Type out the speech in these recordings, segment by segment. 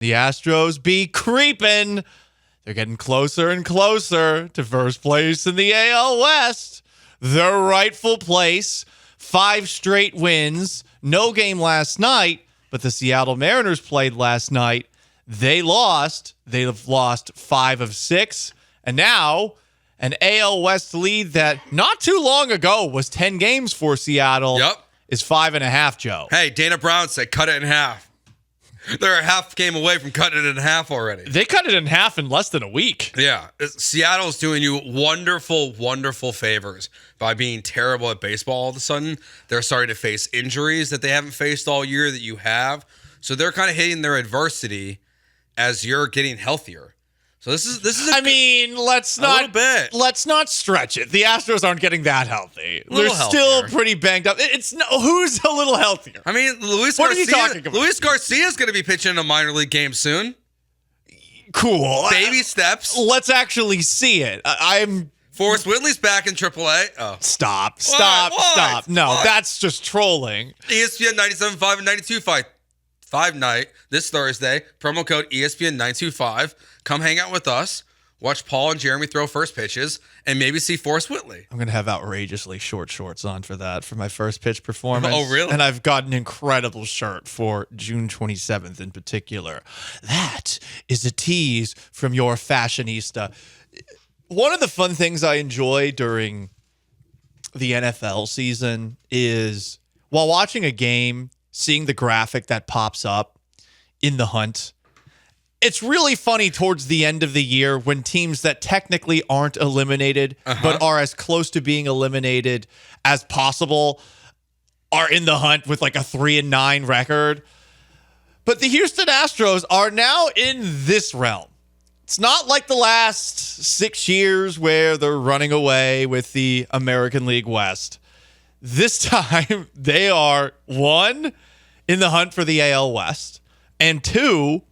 The Astros be creeping. They're getting closer and closer to first place in the AL West. Their rightful place. 5 straight wins. No game last night, but the Seattle Mariners played last night. They lost. They've lost 5 of 6. And now an AL West lead that not too long ago was 10 games for Seattle is 5.5, Joe. Hey, Dana Brown said cut it in half. They're a half game away from cutting it in half already. They cut it in half in less than a week. Yeah. Seattle's doing you wonderful, wonderful favors by being terrible at baseball all of a sudden. They're starting to face injuries that they haven't faced all year that you have. So they're kind of hitting their adversity as you're getting healthiher. So this is let's not stretch it. The Astros aren't getting that healthy. They're still pretty banged up. Who's a little healthier? I mean, Luis Garcia is going to be pitching in a minor league game soon. Cool. Baby steps. Let's actually see it. Forrest Whitley's back in AAA. Oh. Stop. No, that's just trolling. ESPN 97.5 and 92.5 night this Thursday. Promo code ESPN 925. Come hang out with us, watch Paul and Jeremy throw first pitches, and maybe see Forrest Whitley. I'm going to have outrageously short shorts on for my first pitch performance. Oh, really? And I've got an incredible shirt for June 27th in particular. That is a tease from your fashionista. One of the fun things I enjoy during the NFL season is while watching a game, seeing the graphic that pops up in the hunt. It's really funny towards the end of the year when teams that technically aren't eliminated but are as close to being eliminated as possible are in the hunt with like a 3-9 record. But the Houston Astros are now in this realm. It's not like the last 6 years where they're running away with the American League West. This time, they are 1, in the hunt for the AL West, and 2,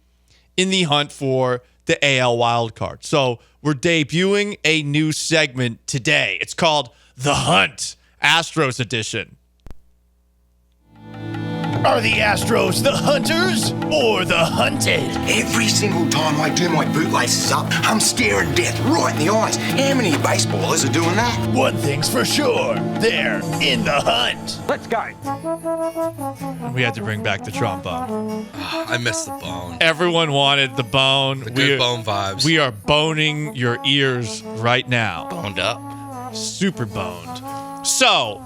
in the hunt for the AL wildcard. So we're debuting a new segment today. It's called The Hunt, Astros Edition. Are the Astros the hunters or the hunted? Every single time I do my bootlaces up, I'm staring death right in the eyes. How many baseballers are doing that? One thing's for sure, they're in the hunt. Let's go. We had to bring back the trombone. I miss the bone. Everyone wanted the bone. The good bone vibes. We are boning your ears right now. Boned up. Super boned. So,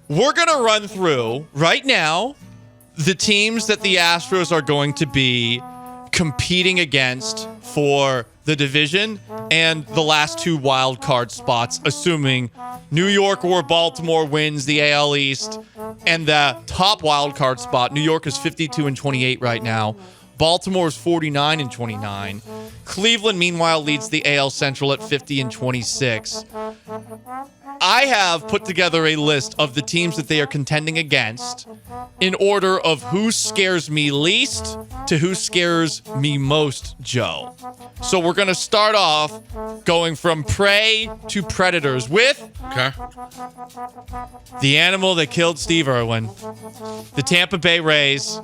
we're going to run through right now the teams that the Astros are going to be competing against for the division and the last 2 wild card spots, assuming New York or Baltimore wins the AL East and the top wild card spot. New York is 52-28 right now. Baltimore is 49-29. Cleveland, meanwhile, leads the AL Central at 50-26. I have put together a list of the teams that they are contending against in order of who scares me least to who scares me most, Joe. So we're going to start off going from prey to predators with the animal that killed Steve Irwin, the Tampa Bay Rays,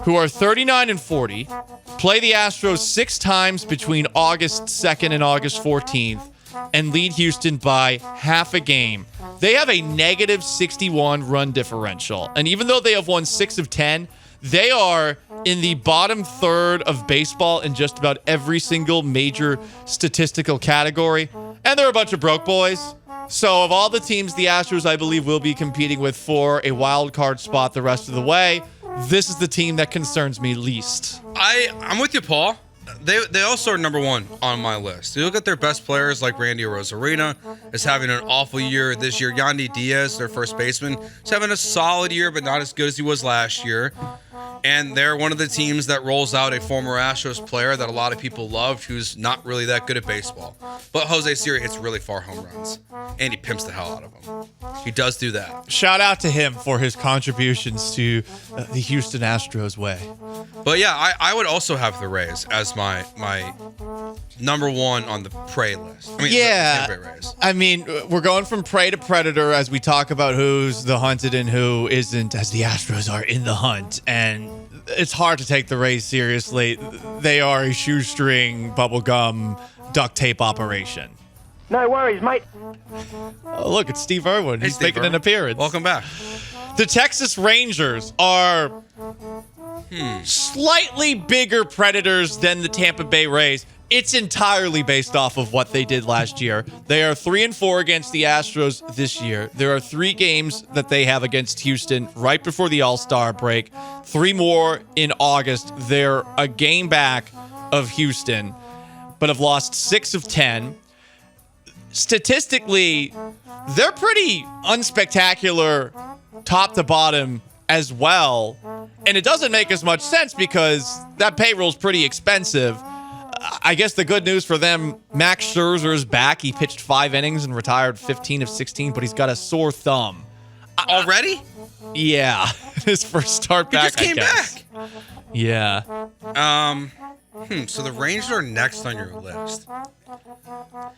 who are 39-40, play the Astros 6 times between August 2nd and August 14th, and lead Houston by half a game. They have a negative 61 run differential. And even though they have won 6 of 10, they are in the bottom third of baseball in just about every single major statistical category. And they're a bunch of broke boys. So of all the teams the Astros, I believe, will be competing with for a wild card spot the rest of the way, this is the team that concerns me least. I'm with you, Paul. They also are number 1 on my list. You look at their best players like Randy Arozarena is having an awful year this year. Yandy Diaz, their first baseman, is having a solid year, but not as good as he was last year. And they're one of the teams that rolls out a former Astros player that a lot of people loved who's not really that good at baseball. But Jose Siri hits really far home runs, and he pimps the hell out of them. He does do that. Shout out to him for his contributions to the Houston Astros way. But yeah, I would also have the Rays as my number 1 on the prey list. I mean, yeah, the Rays. I mean, we're going from prey to predator as we talk about who's the hunted and who isn't, as the Astros are in the hunt. And it's hard to take the Rays seriously. They are a shoestring, bubblegum, duct tape operation. No worries, mate. Oh, look, it's Steve Irwin. He's Steve making Irwin. an appearance. Welcome back. The Texas Rangers are slightly bigger predators than the Tampa Bay Rays. It's entirely based off of what they did last year. They are 3-4 against the Astros this year. There are 3 games that they have against Houston right before the All-Star break. 3 more in August. They're a game back of Houston, but have lost 6 of 10. Statistically, they're pretty unspectacular top to bottom as well. And it doesn't make as much sense because that payroll's pretty expensive. I guess the good news for them, Max Scherzer is back. He pitched 5 innings and retired 15 of 16, but he's got a sore thumb. Already? Yeah, his first start He back, just came I guess. back. Yeah. So the Rangers are next on your list.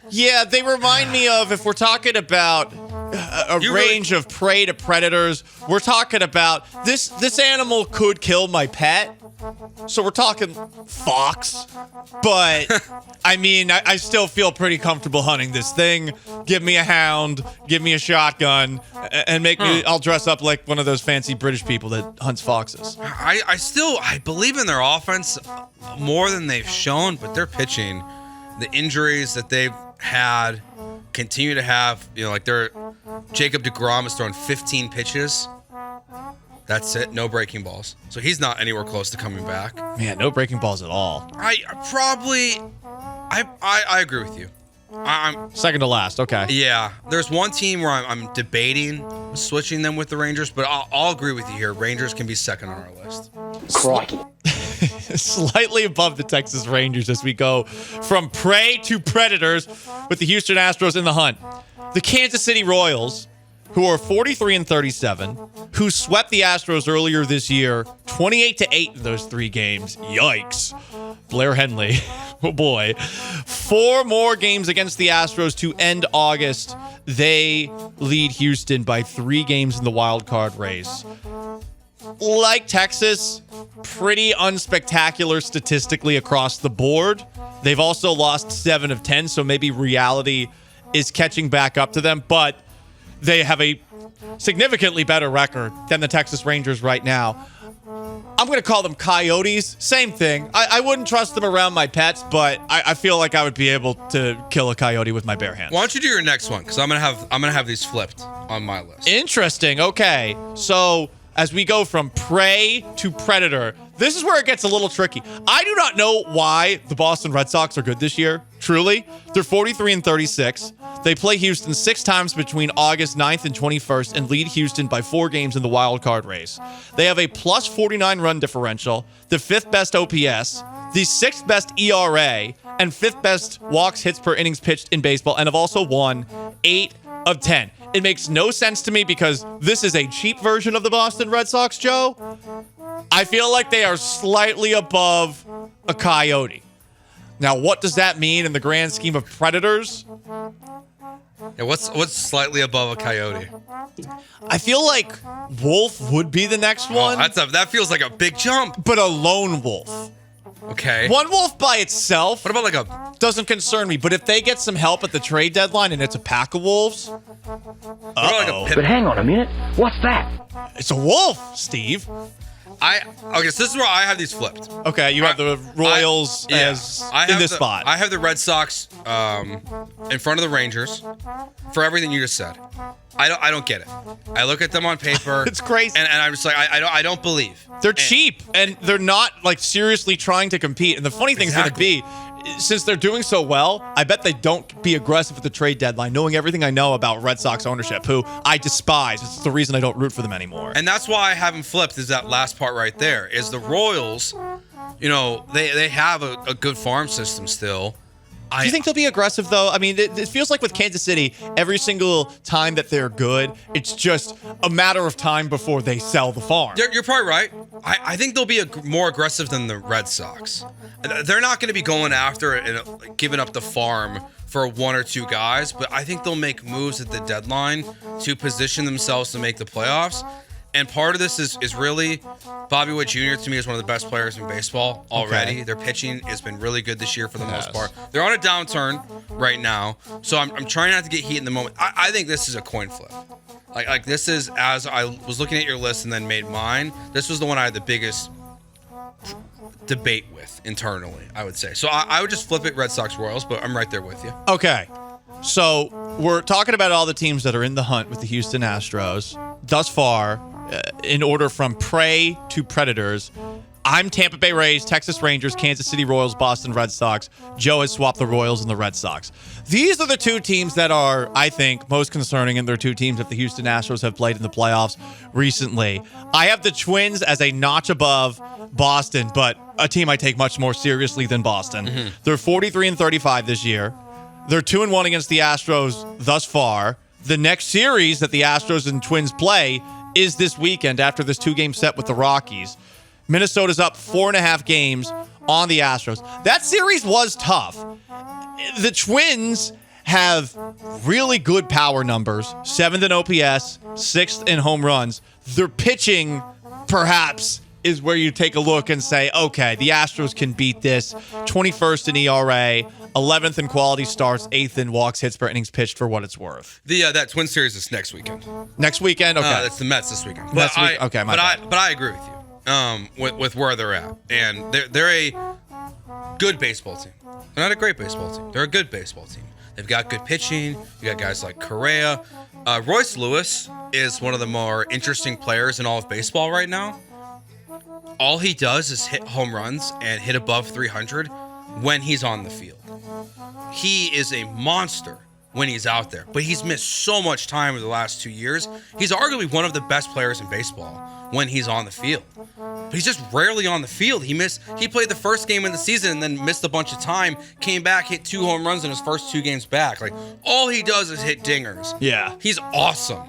Yeah, they remind me of, if we're talking about a You range of prey to predators, we're talking about this animal could kill my pet. So we're talking fox. But, I mean, I still feel pretty comfortable hunting this thing. Give me a hound, give me a shotgun, and make me, I'll dress up like one of those fancy British people that hunts foxes. I believe in their offense more than they've shown, but their pitching, the injuries that they've had, continue to have, like Jacob deGrom is throwing 15 pitches. That's it. No breaking balls. So he's not anywhere close to coming back. Man, no breaking balls at all. I agree with you. I'm Second to last, okay. Yeah, there's one team where I'm debating switching them with the Rangers, but I'll agree with you here. Rangers can be second on our list. Crikey. Slightly above the Texas Rangers as we go from prey to predators with the Houston Astros in the hunt. The Kansas City Royals, who are 43-37, who swept the Astros earlier this year, 28-8 in those 3 games. Yikes. Blair Henley. Oh boy. 4 more games against the Astros to end August. They lead Houston by 3 games in the wild card race. Like Texas, pretty unspectacular statistically across the board. They've also lost 7 of 10, so maybe reality is catching back up to them, but they have a significantly better record than the Texas Rangers right now. I'm going to call them coyotes. Same thing. I wouldn't trust them around my pets, but I feel like I would be able to kill a coyote with my bare hands. Why don't you do your next one? Because I'm gonna have these flipped on my list. Interesting. Okay. So as we go from prey to predator, this is where it gets a little tricky. I do not know why the Boston Red Sox are good this year. Truly. They're 43-36. They play Houston 6 times between August 9th and 21st and lead Houston by 4 games in the wild card race. They have a plus 49 run differential, the 5th best OPS, the 6th best ERA, and 5th best walks, hits per innings pitched in baseball, and have also won 8 of 10. It makes no sense to me because this is a cheap version of the Boston Red Sox, Joe. I feel like they are slightly above a coyote. Now, what does that mean in the grand scheme of predators? Yeah, what's slightly above a coyote? I feel like wolf would be the next one, That feels like a big jump. but a lone wolf. Okay. One wolf by itself What about like a? doesn't concern me, but if they get some help at the trade deadline and it's a pack of wolves, What about like a But pit? hang on a minute. What's that? it's a wolf, Steve. Okay, so this is where I have these flipped. Okay, you have the Royals I as have in this the- spot. I have the Red Sox in front of the Rangers for everything you just said. I don't get it. I look at them on paper. It's crazy. and I'm just like I don't believe. They're cheap, and they're not like seriously trying to compete. And the funny thing's going to be, since they're doing so well, I bet they don't be aggressive at the trade deadline, knowing everything I know about Red Sox ownership, who I despise. It's the reason I don't root for them anymore. And that's why I haven't flipped is that last part right there. Is the Royals, they have a good farm system still. Do you think they'll be aggressive, though? I mean, it feels like with Kansas City, every single time that they're good, it's just a matter of time before they sell the farm. You're probably right. I think they'll be more aggressive than the Red Sox. They're not going to be going after it and giving up the farm for 1 or 2 guys, but I think they'll make moves at the deadline to position themselves to make the playoffs. And part of this is really Bobby Witt Jr. to me is one of the best players in baseball already. Okay. Their pitching has been really good this year for the most Yes. part. They're on a downturn right now, so I'm trying not to get heat in the moment. I think this is a coin flip. Like this is, as I was looking at your list and then made mine, this was the one I had the biggest debate with internally, I would say. So I would just flip it Red Sox Royals, but I'm right there with you. Okay. So we're talking about all the teams that are in the hunt with the Houston Astros thus far, in order from prey to predators. I'm Tampa Bay Rays, Texas Rangers, Kansas City Royals, Boston Red Sox. Joe has swapped the Royals and the Red Sox. These are the two teams that are, I think, most concerning, and they're two teams that the Houston Astros have played in the playoffs recently. I have the Twins as a notch above Boston, but a team I take much more seriously than Boston. They're 43-35 this year. They're 2-1 against the Astros thus far. The next series that the Astros and Twins play is this weekend after this 2-game set with the Rockies. Minnesota's up 4.5 games on the Astros. That series was tough. The Twins have really good power numbers, 7th in OPS, 6th in home runs. Their pitching, perhaps, is where you take a look and say, okay, the Astros can beat this. 21st in ERA, 11th in quality starts, 8th in walks, hits per innings pitched for what it's worth. That Twin series is next weekend. Next weekend? Okay. That's the Mets this weekend. Next week? Okay, my bad. But I agree with you. With where they're at, and they're a good baseball team. They're not a great baseball team. They're a good baseball team. They've got good pitching. You got guys like Correa. Royce Lewis is one of the more interesting players in all of baseball right now. All he does is hit home runs and hit above 300 when he's on the field. He is a monster when he's out there, but he's missed so much time over the last 2 years. He's arguably one of the best players in baseball when he's on the field, but he's just rarely on the field. He played the first game in the season and then missed a bunch of time, came back, hit 2 home runs in his first 2 games back. Like, all he does is hit dingers. Yeah. He's awesome,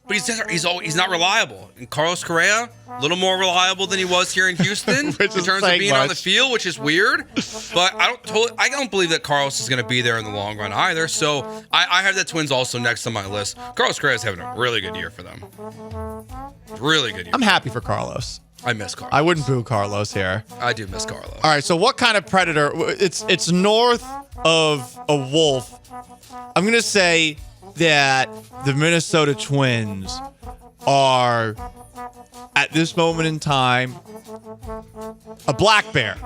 but he's not reliable. And Carlos Correa, a little more reliable than he was here in Houston in Which is terms of saying being on the much. field, which is weird. But I don't believe that Carlos is going to be there in the long run either. So I have the Twins also next on my list. Carlos Correa is having a really good year for them. Really good year. I'm happy for Carlos. I miss Carlos. I wouldn't boo Carlos here. I do miss Carlos. All right, so what kind of predator? It's north of a wolf. I'm going to say that the Minnesota Twins are, at this moment in time, a black bear.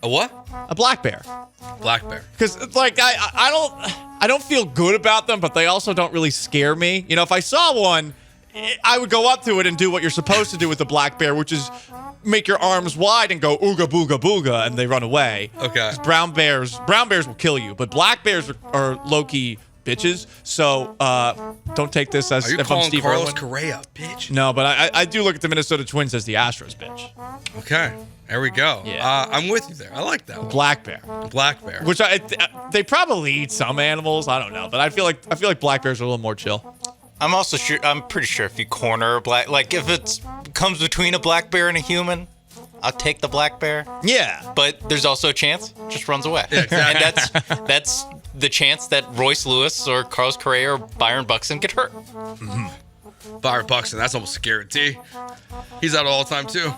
A what? A black bear. Black bear. Because, like, I don't feel good about them, but they also don't really scare me. You know, if I saw one, I would go up to it and do what you're supposed to do with the black bear, which is make your arms wide and go ooga booga booga, and they run away. Okay. 'Cause brown bears will kill you, but black bears are low-key bitches. So don't take this as Are you if I'm calling Steve Carlos Irwin. Correa a bitch? No, but I do look at the Minnesota Twins as the Astros bitch. Okay. There we go. Yeah. I'm with you there. I like that one. Black bear. Black bear. Which they probably eat some animals. I don't know, but I feel like black bears are a little more chill. I'm pretty sure if you corner a black, like if it comes between a black bear and a human, I'll take the black bear. Yeah. But there's also a chance it just runs away. Yeah, exactly. And that's the chance that Royce Lewis or Carlos Correa or Byron Buxton get hurt. Byron Buxton, that's almost a guarantee. He's out all the time too.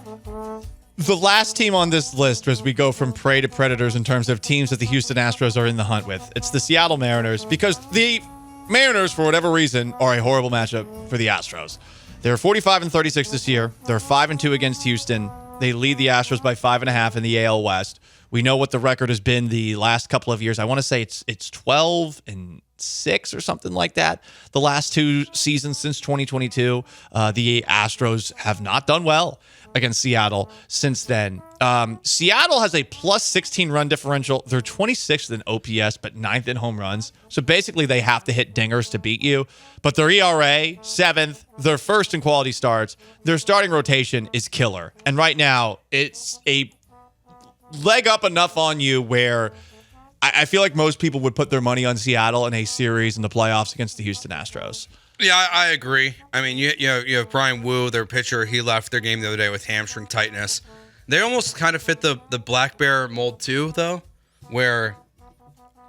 The last team on this list, as we go from prey to predators in terms of teams that the Houston Astros are in the hunt with, it's the Seattle Mariners, because the Mariners, for whatever reason, are a horrible matchup for the Astros. They're 45-36 this year. They're 5-2 against Houston. They lead the Astros by 5.5 in the AL West. We know what the record has been the last couple of years. I want to say it's 12-6 or something like that. The last 2 seasons since 2022, the Astros have not done well against Seattle since then. Seattle has a plus 16 run differential. They're 26th in OPS, but 9th in home runs. So basically they have to hit dingers to beat you. But their ERA, 7th. They're first in quality starts. Their starting rotation is killer. And right now, it's a leg up enough on you where I feel like most people would put their money on Seattle in a series in the playoffs against the Houston Astros. Yeah, I agree. I mean, you have Brian Wu, their pitcher. He left their game the other day with hamstring tightness. They almost kind of fit the black bear mold too, though, where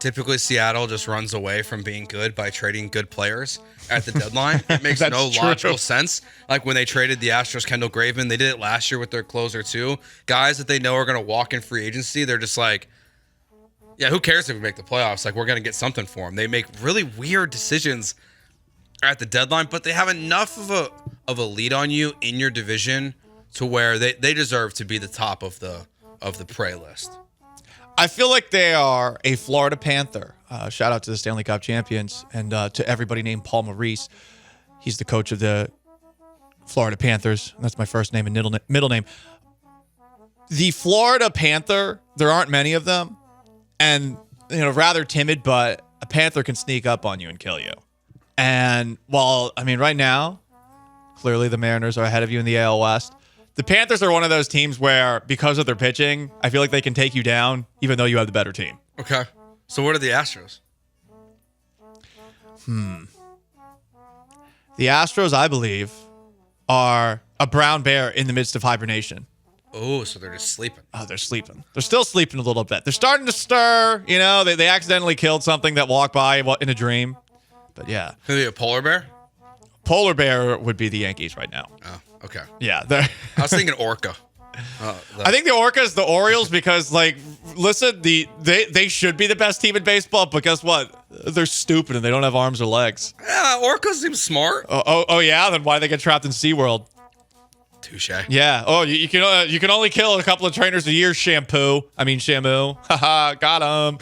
typically Seattle just runs away from being good by trading good players at the deadline. It makes no logical sense. Like when they traded the Astros Kendall Graveman, they did it last year with their closer too. Guys that they know are going to walk in free agency, they're just like, yeah, who cares if we make the playoffs? Like, we're going to get something for them. They make really weird decisions at the deadline, but they have enough of a lead on you in your division to where they deserve to be the top of the prey list. I feel like they are a Florida Panther. Shout out to the Stanley Cup champions and to everybody named Paul Maurice. He's the coach of the Florida Panthers. That's my first name and middle name. The Florida Panther, there aren't many of them. And, rather timid, but a Panther can sneak up on you and kill you. And right now, clearly the Mariners are ahead of you in the AL West. The Panthers are one of those teams where, because of their pitching, I feel like they can take you down, even though you have the better team. Okay. So what are the Astros? The Astros, I believe, are a brown bear in the midst of hibernation. Oh, so they're just sleeping. Oh, they're sleeping. They're still sleeping a little bit. They're starting to stir. They accidentally killed something that walked by in a dream. But yeah. Could it be a polar bear? Polar bear would be the Yankees right now. Oh, okay. Yeah. I was thinking orca. I think the Orcas, the Orioles, because listen, they should be the best team in baseball, but guess what? They're stupid and they don't have arms or legs. Yeah, orcas seem smart. Oh yeah? Then why do they get trapped in SeaWorld? Touche. Yeah. Oh, you can only kill a couple of trainers a year. Shamu. Haha, got him.